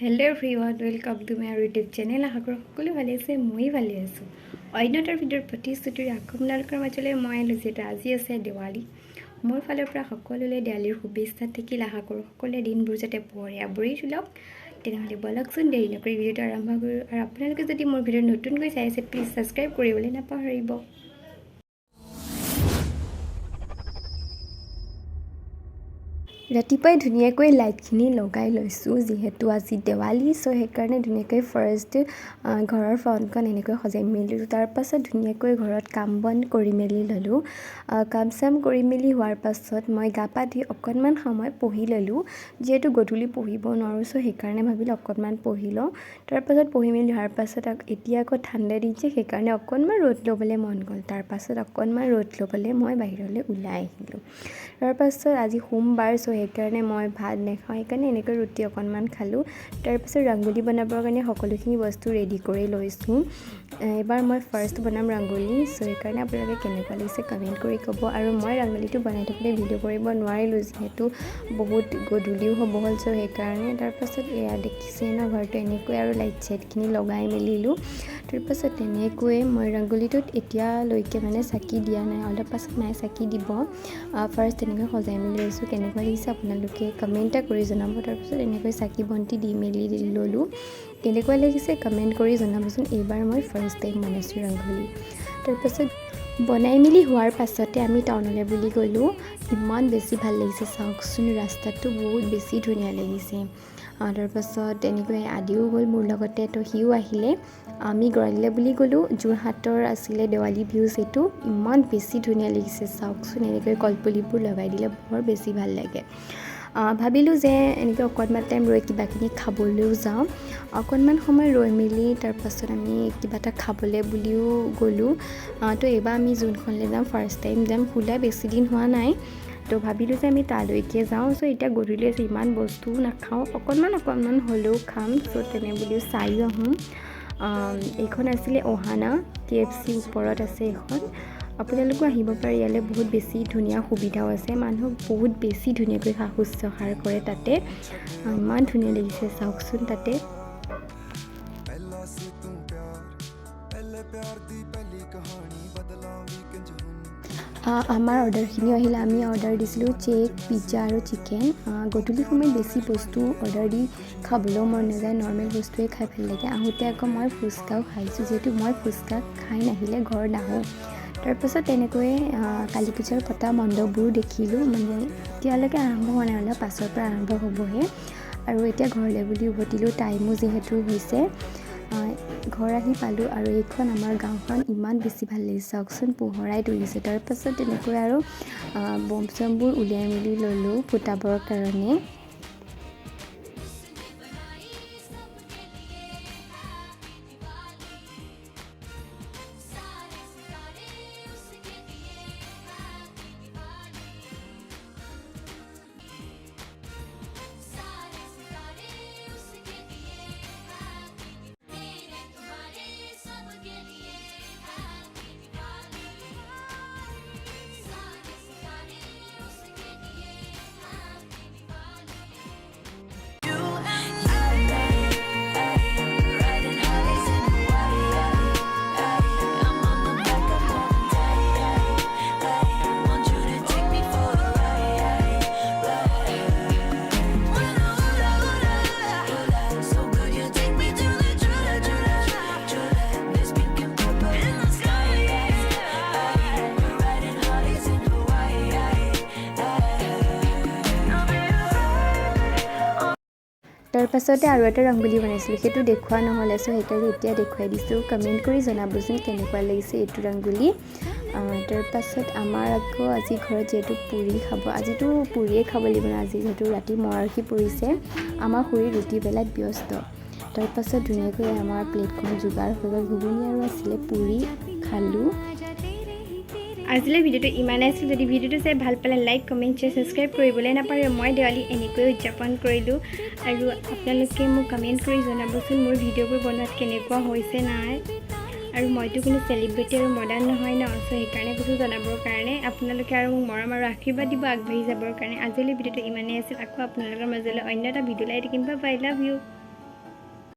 Hello everyone, welcome to my YouTube channel. আশা কৰোঁ সকলো ভালে আছে, মই ভালে আছোঁ। অন্য এটা ভিডিঅ'ৰ প্ৰতিশ্ৰুতিৰে আপোনালোকৰ মাজলৈ মই আহিছোঁ। আজি আছে দেৱালী। মোৰ ফালৰ পৰা সকলোলৈ দেৱালীৰ শুভেচ্ছা থাকিল। আশা কৰোঁ সকলোৱে দিনবোৰ যাতে ভৰি তোলক। তেনেহ'লে বলকচোন দেৰি নকৰি ভিডিঅ'টো আৰম্ভ কৰোঁ। আৰু আপোনালোকে যদি মোৰ ভিডিঅ' নতুনকৈ চাই আছে প্লিজ ছাবস্ক্ৰাইব কৰিবলৈ নাপাহৰিব। ৰাতিপুৱাই ধুনীয়াকৈ লাইটখিনি লগাই লৈছোঁ যিহেতু আজি দেৱালী সেইকাৰণে ধুনীয়াকৈ ফাৰ্ষ্ট ঘৰৰ ফ্ৰণ্টখন এনেকৈ সজাই মেলিলোঁ। তাৰপাছত ধুনীয়াকৈ ঘৰত কাম বন কৰি মেলি ল'লোঁ। কাম চাম কৰি মেলি হোৱাৰ পাছত মই গা পা ধুই অকণমান সময় পঢ়ি ল'লোঁ। যিহেতু গধূলি পঢ়িব নোৱাৰোঁ সেইকাৰণে ভাবিলোঁ অকণমান পঢ়ি লওঁ। তাৰপাছত পঢ়ি মেলি হোৱাৰ পাছত এতিয়া আকৌ ঠাণ্ডা দিছে সেইকাৰণে অকণমান ৰ'দ ল'বলৈ মন গ'ল। তাৰপাছত অকণমান ৰ'দ ল'বলৈ মই বাহিৰলৈ ওলাই আহিলোঁ। তাৰপাছত আজি সোমবাৰ সেইকাৰণে মই ভাত নাখাওঁ, সেইকাৰণে এনেকৈ ৰুটি অকণমান খালোঁ। তাৰপাছত ৰংগোলী বনাবৰ কাৰণে সকলোখিনি বস্তু ৰেডি কৰি লৈছোঁ। এবাৰ মই ফাৰ্ষ্ট বনাম ৰংগোলী, সেইকাৰণে আপোনালোকে কেনেকুৱা লাগিছে কমেণ্ট কৰি ক'ব। আৰু মই ৰংগোলীটো বনাই থাকোঁতে ভিডিঅ' কৰিব নোৱাৰিলোঁ যিহেতু বহুত গধূলিও হ'ব হ'ল সেইকাৰণে। তাৰপাছত এয়া দেখিছে ন ঘৰটো এনেকৈ আৰু লাইট চাইটখিনি লগাই মেলিলোঁ। তাৰপাছত তেনেকৈয়ে মই ৰংগোলীটোত এতিয়ালৈকে চাকি দিয়া নাই, অলপ পাছত মায়ে চাকি দিব। ফাৰ্ষ্ট তেনেকৈ সজাই মেলি লৈছোঁ। কেনেকুৱা লাগিছে আপোনালোকে কমেণ্ট এটা কৰি জনাব। তাৰপিছত এনেকৈ চাকি বন্তি দি মেলি ল'লোঁ। কেনেকুৱা লাগিছে কমেণ্ট কৰি জনাবচোন। এইবাৰ মই ফাৰ্ষ্ট টাইম বনাইছোঁ ৰংগোলী। তাৰপাছত বনাই মেলি হোৱাৰ পাছতে আমি টাউনলৈ বুলি গ'লোঁ। ইমান বেছি ভাল লাগিছে চাওকচোন, ৰাস্তাটো বহুত বেছি ধুনীয়া লাগিছে। তাৰপাছত তেনেকৈ আদিও গ'ল মোৰ লগতে, সিও আহিলে। আমি গড়ালিলে বুলি গ'লোঁ। যোৰহাটৰ আছিলে দেৱালী ভিউজ এইটো, ইমান বেছি ধুনীয়া লাগিছে চাওকচোন। এনেকৈ কলপুলিবোৰ লগাই দিলে বৰ বেছি ভাল লাগে। ভাবিলোঁ যে এনেকৈ অকণমান টাইম ৰৈ কিবাখিনি খাবলৈও যাওঁ। অকণমান সময় ৰৈ মেলি তাৰপাছত আমি কিবা এটা খাবলৈ বুলিও গ'লোঁ। এইবাৰ আমি যোনখনলৈ যাম ফাৰ্ষ্ট টাইম যাম, খোলা বেছি দিন হোৱা নাই। ভাবিলোঁ যে আমি তালৈকে যাওঁ। এতিয়া গধূলি আছে, ইমান বস্তু নাখাওঁ, অকণমান হ'লেও খাম। তেনে বুলিও চাইও আহোঁ। এইখন আছিলে অহানা KFC ওপৰত আছে এইখন। আপোনালোকো আহিব পাৰে, ইয়ালৈ বহুত বেছি ধুনীয়া সুবিধাও আছে। মানুহ বহুত বেছি ধুনীয়াকৈ শুশ্ৰূষা কৰে তাতে। ইমান ধুনীয়া লাগিছে চাওকচোন তাতে। আমাৰ অৰ্ডাৰখিনিও আহিলে। আমি অৰ্ডাৰ দিছিলোঁ কেক, পিজ্জা আৰু চিকেন। গধূলি সময়ত বেছি বস্তু অৰ্ডাৰ দি খাবলৈও মন নাযায়, নৰ্মেল বস্তুৱে খাই ভাল লাগে। আহোঁতে আকৌ মই ফুচকাও খাইছোঁ, যিহেতু মই ফুচকা খাই নাহিলে ঘৰ নাহোঁ। তাৰপাছত তেনেকৈয়ে কালী পূজাৰ পতা মণ্ডপবোৰো দেখিলোঁ। এতিয়ালৈকে আৰম্ভ হোৱা নাই, অলপ পাছৰ পৰা আৰম্ভ হ'বহে। আৰু এতিয়া ঘৰলৈ বুলি উভতিলোঁ, টাইমো যিহেতু হৈছে। ঘৰ আহি পালোঁ আৰু এইখন আমাৰ গাঁওখন ইমান বেছি ভাল লাগিছে চাওকচোন, পোহৰাই তুলিছে। তাৰপাছত তেনেকৈ আৰু বম চমবোৰ উলিয়াই মেলি ল'লোঁ ফুটাবৰ কাৰণে। তাৰপাছতে আৰু এটা ৰংগোলী বনাইছিলোঁ, সেইটো দেখুওৱা নহ'লে সেইকাৰণে এতিয়া দেখুৱাই দিছোঁ। কমেণ্ট কৰি জনাবচোন কেনেকুৱা লাগিছে এইটো ৰংগোলী। তাৰপাছত আমাৰ আকৌ আজি ঘৰত যিহেতু পুৰি খাব, আজিতো পুৰিয়ে খাব লাগিব। আজি যিহেতু ৰাতি মৰাৰসী পৰিছে, আমাৰ খুৰী ৰুটি বেলাত ব্যস্ত। তাৰপাছত ধুনীয়াকৈ আমাৰ প্লেটখন যোগাৰ হৈ গ'ল। ঘুগুনি আৰু আছিলে, পুৰি খালোঁ। আজিলৈ ভিডিঅ'টো ইমানেই আছিল। যদি ভিডিঅ'টো চাই ভাল পালে লাইক, কমেণ্ট, শ্বেয়াৰ, ছাবস্ক্ৰাইব কৰিবলৈ নাপাহৰিব। মই দেৱালী এনেকৈ উদযাপন কৰিলোঁ আৰু আপোনালোকে মোক কমেণ্ট কৰি জনাবচোন মোৰ ভিডিঅ'বোৰ বনোৱাত কেনেকুৱা হৈছে নাই। আৰু মইতো কোনো চেলিব্ৰিটি আৰু মডাৰ্ণ নহয় ন, সেইকাৰণে কৈছোঁ জনাবৰ কাৰণে। আপোনালোকে আৰু মোক মৰম আৰু আশীৰ্বাদ দিব আগবাঢ়ি যাবৰ কাৰণে। আজিলৈ ভিডিঅ'টো ইমানেই আছিল। আকৌ আপোনালোকৰ মাজলৈ অন্য এটা ভিডিঅ' লাই থাকিম। Bye bye, love you.